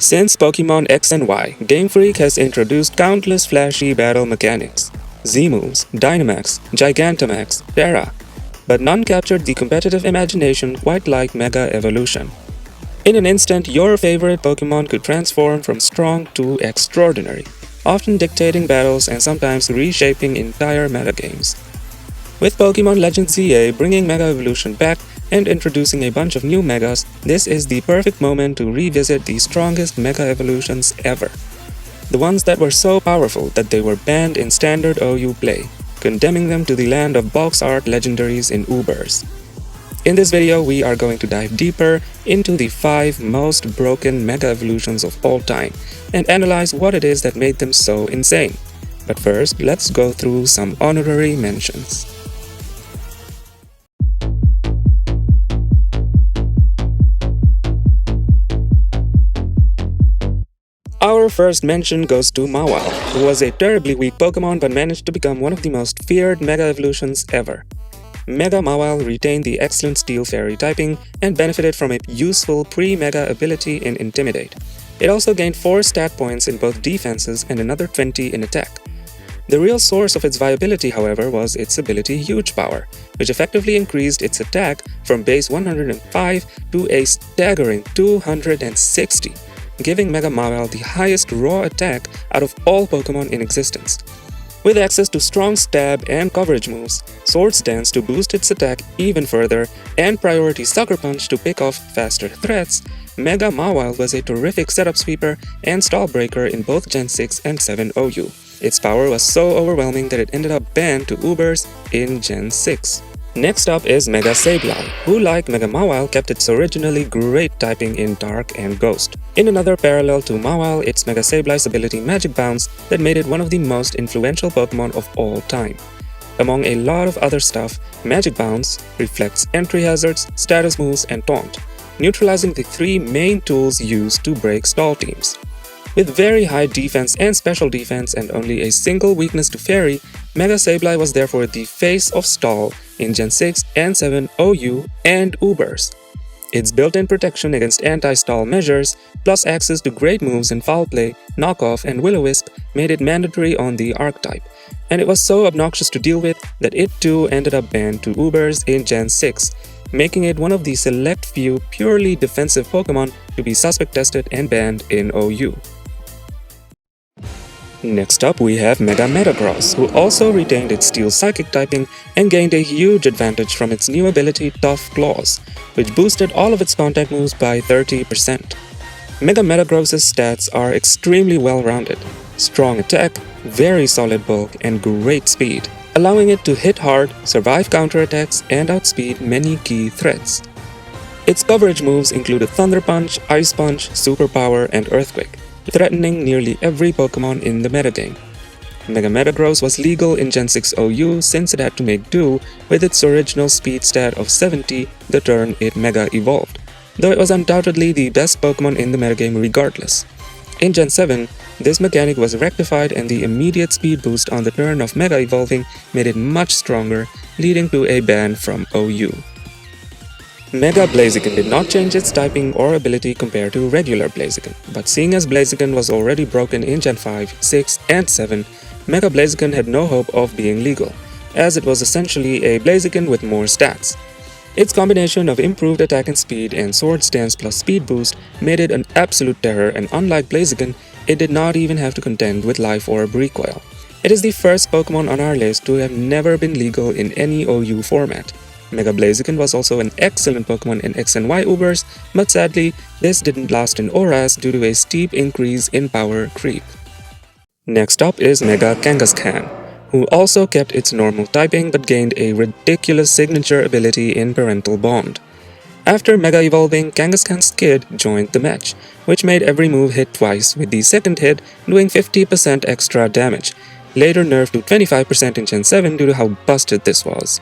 Since Pokemon X and Y, Game Freak has introduced countless flashy battle mechanics. Z-moves, Dynamax, Gigantamax, Terra, but none captured the competitive imagination quite like Mega Evolution. In an instant, your favorite Pokemon could transform from strong to extraordinary, often dictating battles and sometimes reshaping entire metagames. With Pokemon Legends ZA bringing Mega Evolution back and introducing a bunch of new Megas, this is the perfect moment to revisit the strongest Mega Evolutions ever. The ones that were so powerful that they were banned in standard OU play, condemning them to the land of box art legendaries in Ubers. In this video, we are going to dive deeper into the 5 most broken Mega Evolutions of all time and analyze what it is that made them so insane. But first, let's go through some honorary mentions. Our first mention goes to Mawile, who was a terribly weak Pokemon but managed to become one of the most feared Mega Evolutions ever. Mega Mawile retained the excellent Steel Fairy typing and benefited from a useful pre-Mega ability in Intimidate. It also gained 4 stat points in both defenses and another 20 in attack. The real source of its viability, however, was its ability Huge Power, which effectively increased its attack from base 105 to a staggering 260. Giving Mega Mawile the highest raw attack out of all Pokemon in existence. With access to strong stab and coverage moves, Swords Dance to boost its attack even further, and Priority Sucker Punch to pick off faster threats, Mega Mawile was a terrific setup sweeper and stall breaker in both Gen 6 and 7 OU. Its power was so overwhelming that it ended up banned to Ubers in Gen 6. Next up is Mega Sableye, who like Mega Mawile kept its originally great typing in Dark and Ghost. In another parallel to Mawile, it's Mega Sableye's ability Magic Bounce that made it one of the most influential Pokemon of all time. Among a lot of other stuff, Magic Bounce reflects entry hazards, status moves, and taunt, neutralizing the 3 main tools used to break stall teams. With very high defense and special defense and only a single weakness to Fairy, Mega Sableye was therefore the face of stall in Gen 6 and 7 OU and Ubers. Its built-in protection against anti-stall measures, plus access to great moves in Foul Play, Knockoff, and Will-O-Wisp made it mandatory on the Archetype, and it was so obnoxious to deal with that it too ended up banned to Ubers in Gen 6, making it one of the select few purely defensive Pokemon to be suspect tested and banned in OU. Next up, we have Mega Metagross, who also retained its Steel Psychic typing and gained a huge advantage from its new ability Tough Claws, which boosted all of its contact moves by 30%. Mega Metagross's stats are extremely well-rounded: strong attack, very solid bulk, and great speed, allowing it to hit hard, survive counterattacks, and outspeed many key threats. Its coverage moves included Thunder Punch, Ice Punch, Superpower, and Earthquake, threatening nearly every Pokemon in the metagame. Mega Metagross was legal in Gen 6 OU since it had to make do with its original speed stat of 70 the turn it Mega evolved, though it was undoubtedly the best Pokemon in the metagame regardless. In Gen 7, this mechanic was rectified and the immediate speed boost on the turn of Mega evolving made it much stronger, leading to a ban from OU. Mega Blaziken did not change its typing or ability compared to regular Blaziken, but seeing as Blaziken was already broken in Gen 5, 6, and 7, Mega Blaziken had no hope of being legal, as it was essentially a Blaziken with more stats. Its combination of improved attack and speed and Swords Dance plus speed boost made it an absolute terror, and unlike Blaziken, it did not even have to contend with Life Orb recoil. It is the first Pokemon on our list to have never been legal in any OU format. Mega Blaziken was also an excellent Pokemon in X and Y Ubers, but sadly, this didn't last in ORAS due to a steep increase in power creep. Next up is Mega Kangaskhan, who also kept its normal typing but gained a ridiculous signature ability in Parental Bond. After Mega evolving, Kangaskhan's Kid joined the match, which made every move hit twice, with the second hit doing 50% extra damage, later nerfed to 25% in Gen 7 due to how busted this was.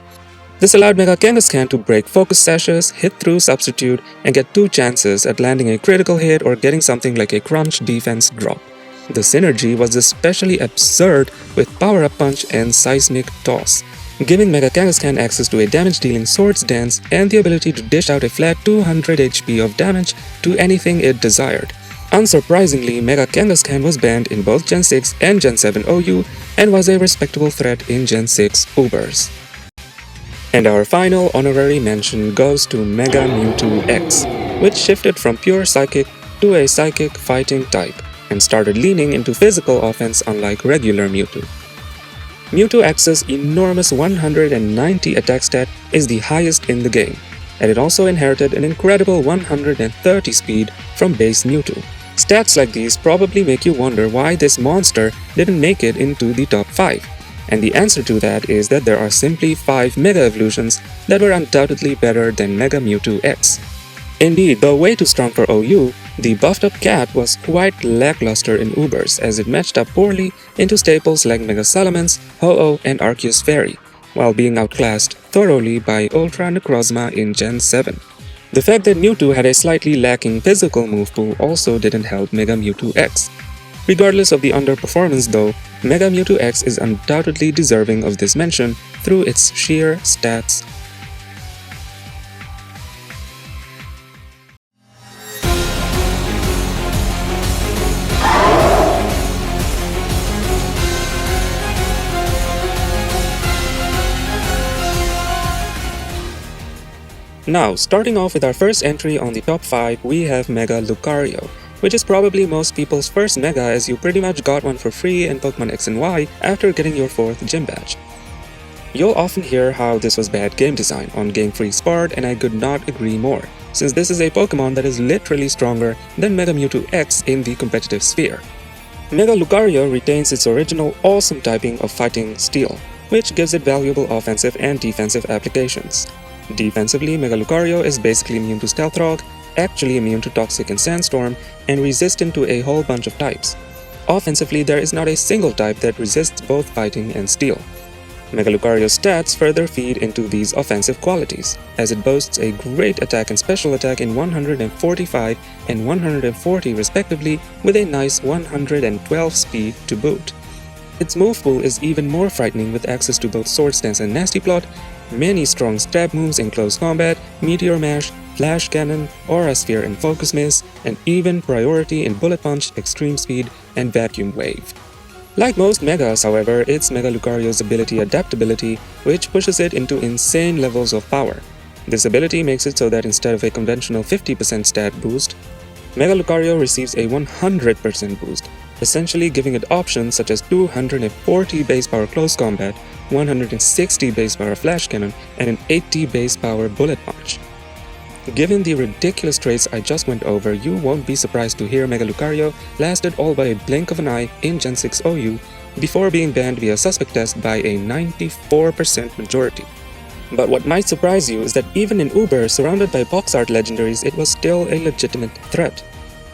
This allowed Mega Kangaskhan to break focus sashes, hit through substitute, and get 2 chances at landing a critical hit or getting something like a crunch defense drop. The synergy was especially absurd with Power Up Punch and Seismic Toss, giving Mega Kangaskhan access to a damage-dealing Swords Dance and the ability to dish out a flat 200 HP of damage to anything it desired. Unsurprisingly, Mega Kangaskhan was banned in both Gen 6 and Gen 7 OU and was a respectable threat in Gen 6 Ubers. And our final honorary mention goes to Mega Mewtwo X, which shifted from pure Psychic to a Psychic fighting type and started leaning into physical offense unlike regular Mewtwo. Mewtwo X's enormous 190 attack stat is the highest in the game, and it also inherited an incredible 130 speed from base Mewtwo. Stats like these probably make you wonder why this monster didn't make it into the top 5. And the answer to that is that there are simply 5 Mega Evolutions that were undoubtedly better than Mega Mewtwo X. Indeed, though way too strong for OU, the buffed-up cat was quite lackluster in Ubers as it matched up poorly into staples like Mega Salamence, Ho-Oh, and Arceus Fairy, while being outclassed thoroughly by Ultra Necrozma in Gen 7. The fact that Mewtwo had a slightly lacking physical move pool also didn't help Mega Mewtwo X. Regardless of the underperformance though, Mega Mewtwo X is undoubtedly deserving of this mention through its sheer stats. Now, starting off with our first entry on the top 5, we have Mega Lucario, which is probably most people's first Mega as you pretty much got one for free in Pokemon X and Y after getting your 4th gym badge. You'll often hear how this was bad game design on Game Freak's part, and I could not agree more, since this is a Pokemon that is literally stronger than Mega Mewtwo X in the competitive sphere. Mega Lucario retains its original awesome typing of Fighting Steel, which gives it valuable offensive and defensive applications. Defensively, Mega Lucario is basically immune to Stealth Rock, actually immune to Toxic and Sandstorm, and resistant to a whole bunch of types. Offensively, there is not a single type that resists both Fighting and Steel. Mega Lucario's stats further feed into these offensive qualities, as it boasts a great attack and special attack in 145 and 140 respectively, with a nice 112 speed to boot. Its move pool is even more frightening with access to both Swords Dance and Nasty Plot, many strong stab moves in close combat, Meteor Mash, Flash Cannon, Aura Sphere and Focus Miss, and even priority in Bullet Punch, Extreme Speed, and Vacuum Wave. Like most Megas, however, it's Mega Lucario's ability Adaptability, which pushes it into insane levels of power. This ability makes it so that instead of a conventional 50% stat boost, Mega Lucario receives a 100% boost, essentially giving it options such as 240 base power close combat, 160 base power flash cannon, and an 80 base power bullet punch. Given the ridiculous traits I just went over, you won't be surprised to hear Mega Lucario lasted all by a blink of an eye in Gen 6 OU before being banned via suspect test by a 94% majority. But what might surprise you is that even in Uber, surrounded by box art legendaries, it was still a legitimate threat.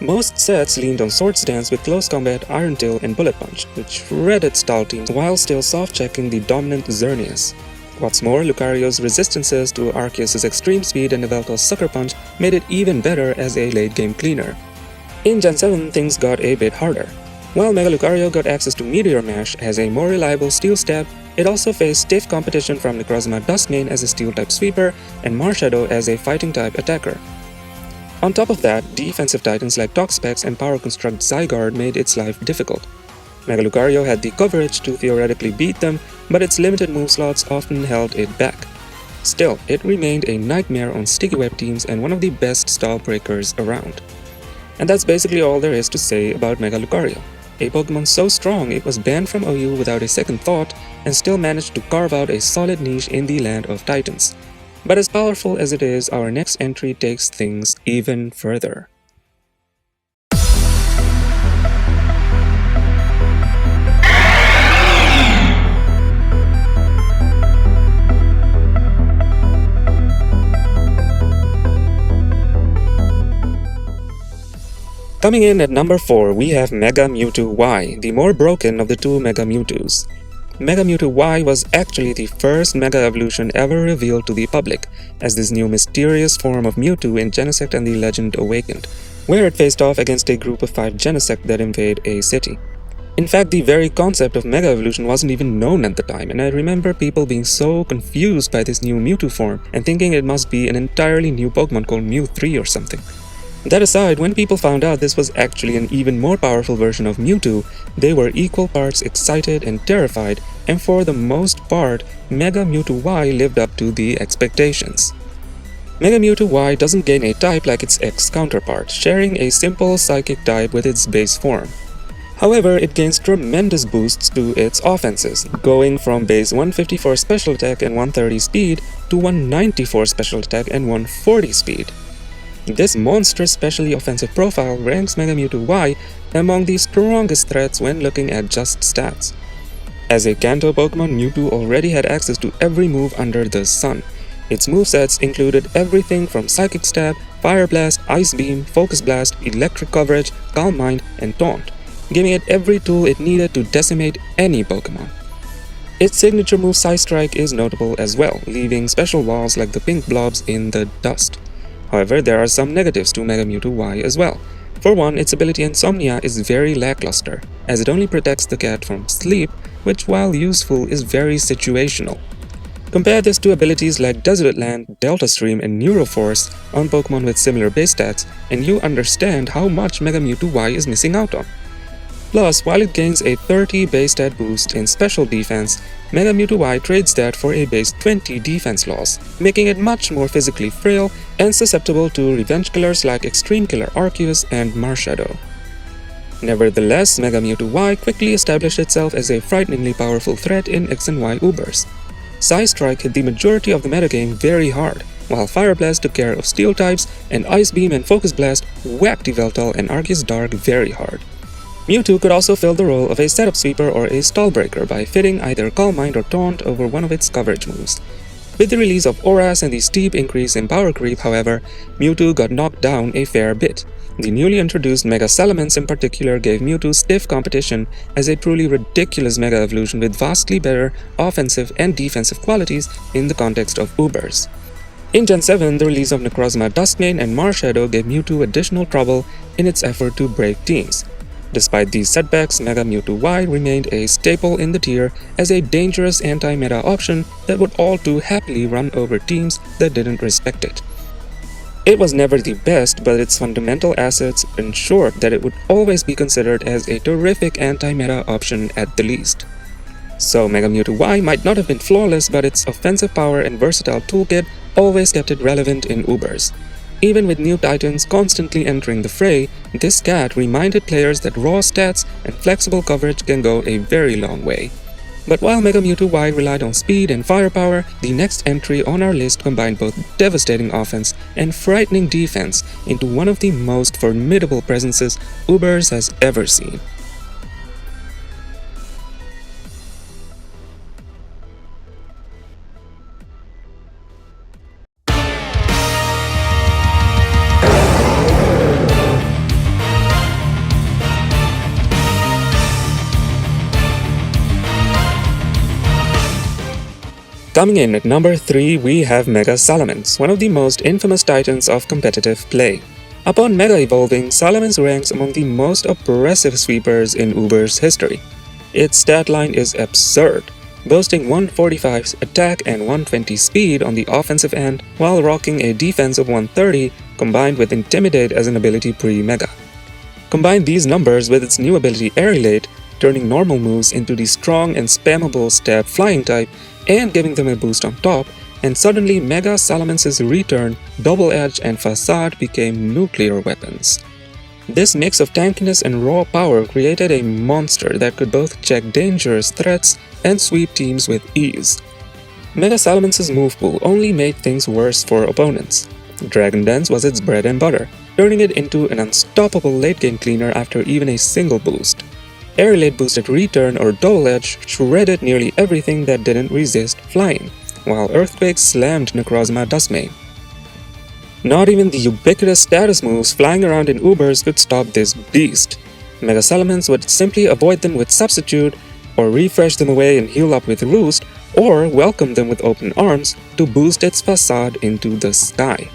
Most sets leaned on Swords Dance with Close Combat, Iron Tail, and Bullet Punch, which shredded stall teams while still soft-checking the dominant Xerneas. What's more, Lucario's resistances to Arceus' Extreme Speed and Yveltal's Sucker Punch made it even better as a late-game cleaner. In Gen 7, things got a bit harder. While Mega Lucario got access to Meteor Mash as a more reliable Steel Stab, it also faced stiff competition from Necrozma Duskmane as a Steel-type sweeper and Marshadow as a Fighting-type attacker. On top of that, defensive titans like Toxapex and Power Construct Zygarde made its life difficult. Mega Lucario had the coverage to theoretically beat them, but its limited move slots often held it back. Still, it remained a nightmare on sticky web teams and one of the best stall breakers around. And that's basically all there is to say about Mega Lucario. A Pokemon so strong it was banned from OU without a second thought and still managed to carve out a solid niche in the land of Titans. But as powerful as it is, our next entry takes things even further. Coming in at number 4, we have Mega Mewtwo Y, the more broken of the two Mega Mewtwo's. Mega Mewtwo Y was actually the first Mega Evolution ever revealed to the public, as this new mysterious form of Mewtwo in Genesect and the Legend Awakened, where it faced off against a group of 5 Genesect that invade a city. In fact, the very concept of Mega Evolution wasn't even known at the time, and I remember people being so confused by this new Mewtwo form and thinking it must be an entirely new Pokemon called Mew 3 or something. That aside, when people found out this was actually an even more powerful version of Mewtwo, they were equal parts excited and terrified, and for the most part, Mega Mewtwo Y lived up to the expectations. Mega Mewtwo Y doesn't gain a type like its X counterpart, sharing a simple psychic type with its base form. However, it gains tremendous boosts to its offenses, going from base 154 special attack and 130 speed to 194 special attack and 140 speed. This monstrous specially offensive profile ranks Mega Mewtwo Y among the strongest threats when looking at just stats. As a Kanto Pokemon, Mewtwo already had access to every move under the sun. Its movesets included everything from Psychic Stab, Fire Blast, Ice Beam, Focus Blast, Electric Coverage, Calm Mind, and Taunt, giving it every tool it needed to decimate any Pokemon. Its signature move Psystrike is notable as well, leaving special walls like the pink blobs in the dust. However, there are some negatives to Mega Mewtwo Y as well. For one, its ability Insomnia is very lackluster, as it only protects the cat from sleep, which while useful is very situational. Compare this to abilities like Desolate Land, Delta Stream, and Neuroforce on Pokemon with similar base stats, and you understand how much Mega Mewtwo Y is missing out on. Plus, while it gains a 30 base stat boost in special defense, Mega Mewtwo Y trades that for a base 20 defense loss, making it much more physically frail and susceptible to revenge killers like Extreme Killer Arceus and Marshadow. Nevertheless, Mega Mewtwo Y quickly established itself as a frighteningly powerful threat in X and Y Ubers. Psystrike hit the majority of the metagame very hard, while Fire Blast took care of Steel types, and Ice Beam and Focus Blast whacked Yveltal and Arceus Dark very hard. Mewtwo could also fill the role of a setup sweeper or a stall breaker by fitting either Calm Mind or Taunt over one of its coverage moves. With the release of Auras and the steep increase in power creep, however, Mewtwo got knocked down a fair bit. The newly introduced Mega Salamence in particular gave Mewtwo stiff competition as a truly ridiculous Mega Evolution with vastly better offensive and defensive qualities in the context of Ubers. In Gen 7, the release of Necrozma Duskmane and Marshadow gave Mewtwo additional trouble in its effort to break teams. Despite these setbacks, Mega Mewtwo Y remained a staple in the tier as a dangerous anti-meta option that would all too happily run over teams that didn't respect it. It was never the best, but its fundamental assets ensured that it would always be considered as a terrific anti-meta option at the least. So Mega Mewtwo Y might not have been flawless, but its offensive power and versatile toolkit always kept it relevant in Ubers. Even with new titans constantly entering the fray, this cat reminded players that raw stats and flexible coverage can go a very long way. But while Mega Mewtwo Y relied on speed and firepower, the next entry on our list combined both devastating offense and frightening defense into one of the most formidable presences Ubers has ever seen. Coming in at number 3, we have Mega Salamence, one of the most infamous titans of competitive play. Upon Mega Evolving, Salamence ranks among the most oppressive sweepers in Uber's history. Its stat line is absurd, boasting 145 attack and 120 speed on the offensive end, while rocking a defense of 130 combined with Intimidate as an ability pre-Mega. Combine these numbers with its new ability Aerilate, turning normal moves into the strong and spammable Stab Flying type, and giving them a boost on top, and suddenly Mega Salamence's Return, Double Edge, and Facade became nuclear weapons. This mix of tankiness and raw power created a monster that could both check dangerous threats and sweep teams with ease. Mega Salamence's move pool only made things worse for opponents. Dragon Dance was its bread and butter, turning it into an unstoppable late-game cleaner after even a single boost. Aerilate boosted Return or Double Edge shredded nearly everything that didn't resist flying, while Earthquake slammed Necrozma Duskmane. Not even the ubiquitous status moves flying around in Ubers could stop this beast. Mega Salamence would simply avoid them with Substitute, or refresh them away and heal up with Roost, or welcome them with Open Arms to boost its Facade into the sky.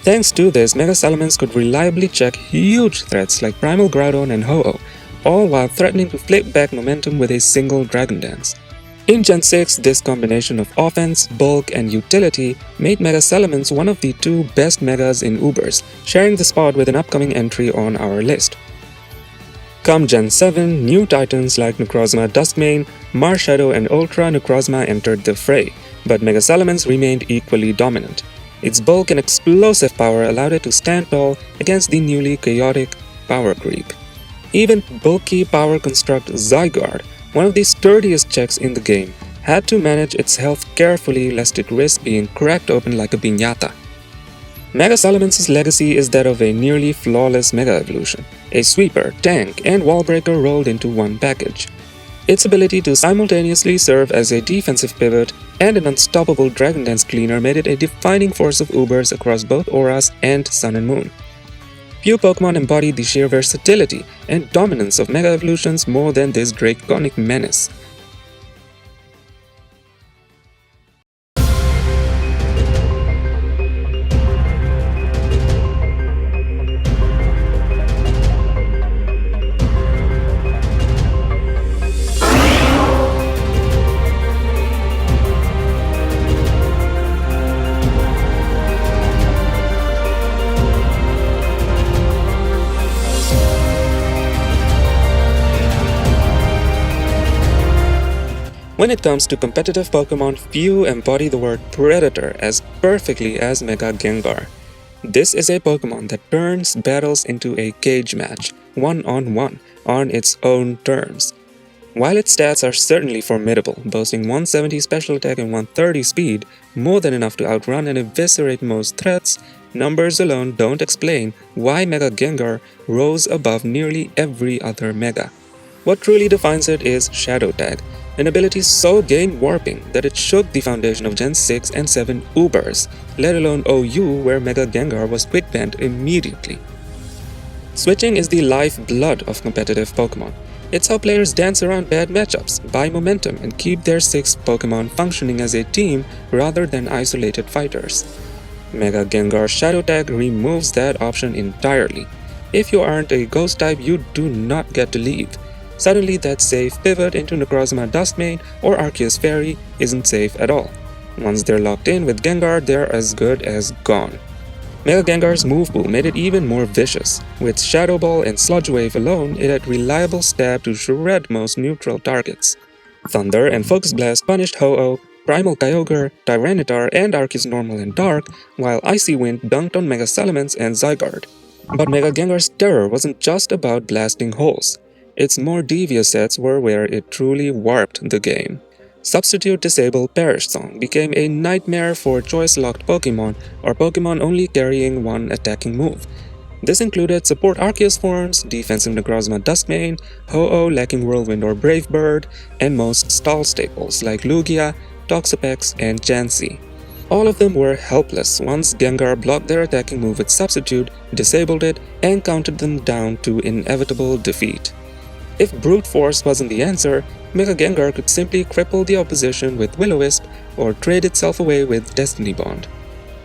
Thanks to this, Mega Salamence could reliably check huge threats like Primal Groudon and Ho-Oh, all while threatening to flip back momentum with a single Dragon Dance. In Gen 6, this combination of offense, bulk, and utility made Mega Salamence one of the two best Megas in Ubers, sharing the spot with an upcoming entry on our list. Come Gen 7, new titans like Necrozma Duskmane, Marshadow, and Ultra Necrozma entered the fray, but Mega Salamence remained equally dominant. Its bulk and explosive power allowed it to stand tall against the newly chaotic power creep. Even bulky power construct Zygarde, one of the sturdiest checks in the game, had to manage its health carefully lest it risk being cracked open like a piñata. Mega Salamence's legacy is that of a nearly flawless Mega Evolution, a sweeper, tank, and wall breaker rolled into one package. Its ability to simultaneously serve as a defensive pivot and an unstoppable Dragon Dance cleaner made it a defining force of Ubers across both auras and Sun and Moon. Few Pokemon embody the sheer versatility and dominance of Mega Evolutions more than this draconic menace. When it comes to competitive Pokemon, few embody the word Predator as perfectly as Mega Gengar. This is a Pokemon that turns battles into a cage match, one-on-one, on its own terms. While its stats are certainly formidable, boasting 170 special attack and 130 speed, more than enough to outrun and eviscerate most threats, numbers alone don't explain why Mega Gengar rose above nearly every other Mega. What truly defines it is Shadow Tag, an ability so game-warping that it shook the foundation of Gen 6 and 7 Ubers, let alone OU where Mega Gengar was quick-banned immediately. Switching is the lifeblood of competitive Pokemon. It's how players dance around bad matchups, buy momentum, and keep their 6 Pokemon functioning as a team rather than isolated fighters. Mega Gengar Shadow Tag removes that option entirely. If you aren't a Ghost type, you do not get to leave. Suddenly that safe pivot into Necrozma Duskmane or Arceus Fairy isn't safe at all. Once they're locked in with Gengar, they're as good as gone. Mega Gengar's move pool made it even more vicious. With Shadow Ball and Sludge Wave alone, it had reliable stab to shred most neutral targets. Thunder and Focus Blast punished Ho-Oh, Primal Kyogre, Tyranitar, and Arceus Normal and Dark, while Icy Wind dunked on Mega Salamence and Zygarde. But Mega Gengar's terror wasn't just about blasting holes. Its more devious sets were where it truly warped the game. Substitute Disable Perish Song became a nightmare for choice-locked Pokemon or Pokemon only carrying one attacking move. This included support Arceus forms, defensive Necrozma Duskmane, Ho-Oh lacking Whirlwind or Brave Bird, and most stall staples like Lugia, Toxapex, and Chansey. All of them were helpless once Gengar blocked their attacking move with Substitute, disabled it, and counted them down to inevitable defeat. If Brute Force wasn't the answer, Mega Gengar could simply cripple the opposition with Will-O-Wisp or trade itself away with Destiny Bond.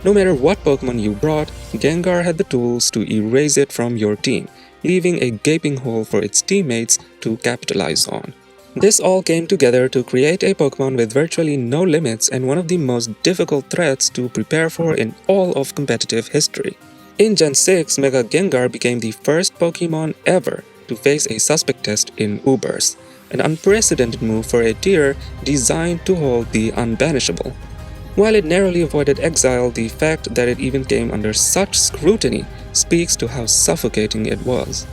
No matter what Pokemon you brought, Gengar had the tools to erase it from your team, leaving a gaping hole for its teammates to capitalize on. This all came together to create a Pokemon with virtually no limits and one of the most difficult threats to prepare for in all of competitive history. In Gen 6, Mega Gengar became the first Pokemon ever to face a suspect test in Ubers, an unprecedented move for a tier designed to hold the unbanishable. While it narrowly avoided exile, the fact that it even came under such scrutiny speaks to how suffocating it was.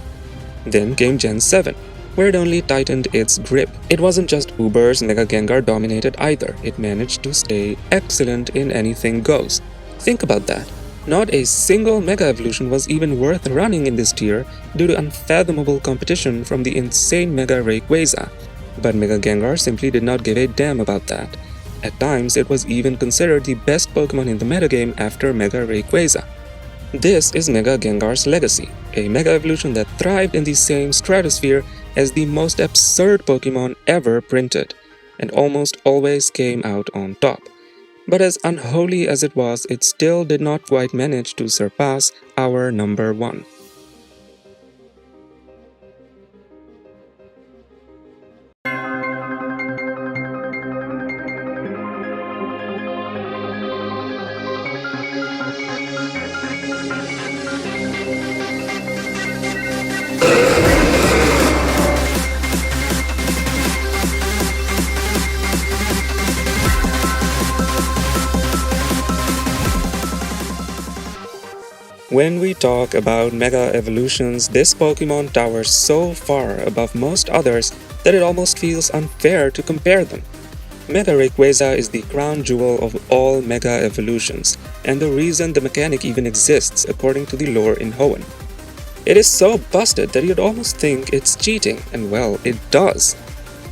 Then came Gen 7, where it only tightened its grip. It wasn't just Ubers Mega Gengar dominated either, it managed to stay excellent in anything goes. Think about that. Not a single Mega Evolution was even worth running in this tier due to unfathomable competition from the insane Mega Rayquaza. But Mega Gengar simply did not give a damn about that. At times, it was even considered the best Pokemon in the metagame after Mega Rayquaza. This is Mega Gengar's legacy, a Mega Evolution that thrived in the same stratosphere as the most absurd Pokemon ever printed, and almost always came out on top. But as unholy as it was, it still did not quite manage to surpass our number 1. When we talk about Mega Evolutions, this Pokemon towers so far above most others that it almost feels unfair to compare them. Mega Rayquaza is the crown jewel of all Mega Evolutions, and the reason the mechanic even exists according to the lore in Hoenn. It is so busted that you'd almost think it's cheating, and well, it does.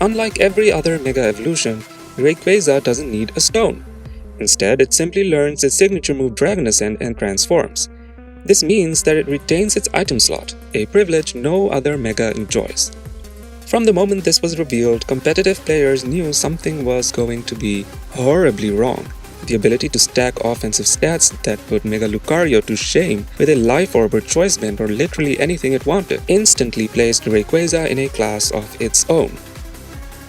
Unlike every other Mega Evolution, Rayquaza doesn't need a stone. Instead, it simply learns its signature move Dragon Ascent and transforms. This means that it retains its item slot, a privilege no other Mega enjoys. From the moment this was revealed, competitive players knew something was going to be horribly wrong. The ability to stack offensive stats that put Mega Lucario to shame with a Life Orb or Choice Band or literally anything it wanted instantly placed Rayquaza in a class of its own.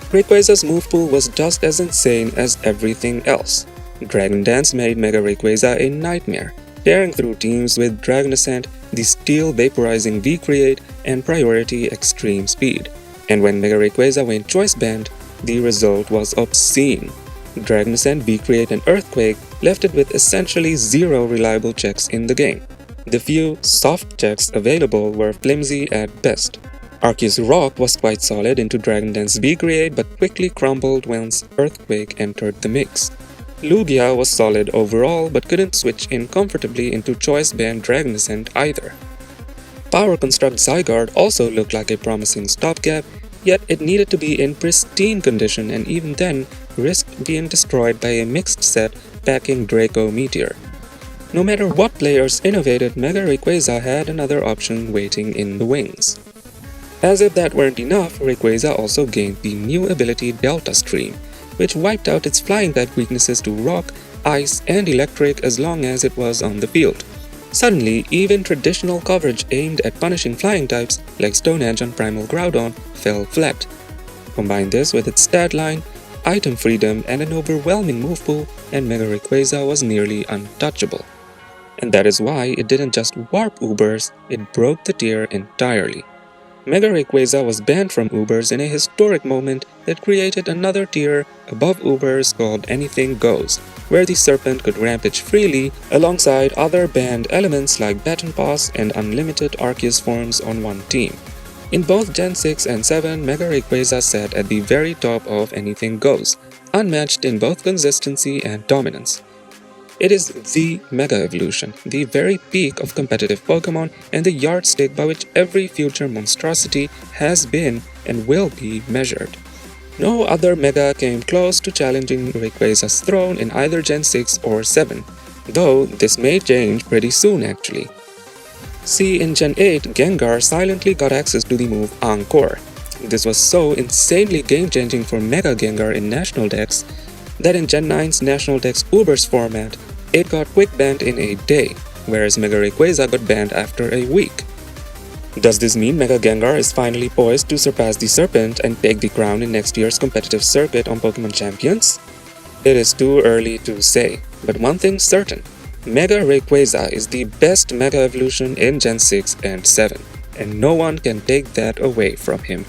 Rayquaza's move pool was just as insane as everything else. Dragon Dance made Mega Rayquaza a nightmare, tearing through teams with Dragon Ascent, the Steel Vaporizing V-Create, and Priority Extreme Speed. And when Mega Rayquaza went Choice Band, the result was obscene. Dragon Ascent, V-Create, and Earthquake left it with essentially zero reliable checks in the game. The few soft checks available were flimsy at best. Arceus Rock was quite solid into Dragon Dance V-Create but quickly crumbled once Earthquake entered the mix. Lugia was solid overall but couldn't switch in comfortably into Choice Band Dragon Ascent either. Power Construct Zygarde also looked like a promising stopgap, yet it needed to be in pristine condition and even then risked being destroyed by a mixed set packing Draco Meteor. No matter what players innovated, Mega Rayquaza had another option waiting in the wings. As if that weren't enough, Rayquaza also gained the new ability Delta Stream, which wiped out its flying-type weaknesses to Rock, Ice, and Electric as long as it was on the field. Suddenly, even traditional coverage aimed at punishing flying types like Stone Edge on Primal Groudon fell flat. Combine this with its stat line, item freedom, and an overwhelming move pool, and Mega Rayquaza was nearly untouchable. And that is why it didn't just warp Ubers, it broke the tier entirely. Mega Rayquaza was banned from Ubers in a historic moment that created another tier above Ubers called Anything Goes, where the Serpent could rampage freely alongside other banned elements like Baton Pass and unlimited Arceus forms on one team. In both Gen 6 and 7, Mega Rayquaza sat at the very top of Anything Goes, unmatched in both consistency and dominance. It is the Mega Evolution, the very peak of competitive Pokémon and the yardstick by which every future monstrosity has been and will be measured. No other Mega came close to challenging Rayquaza's throne in either Gen 6 or 7, though this may change pretty soon actually. See, in Gen 8, Gengar silently got access to the move Encore. This was so insanely game-changing for Mega Gengar in National Dex that in Gen 9's National Dex Ubers format, it got quick banned in a day, whereas Mega Rayquaza got banned after a week. Does this mean Mega Gengar is finally poised to surpass the Serpent and take the crown in next year's competitive circuit on Pokémon Champions? It is too early to say, but one thing's certain, Mega Rayquaza is the best Mega Evolution in Gen 6 and 7, and no one can take that away from him.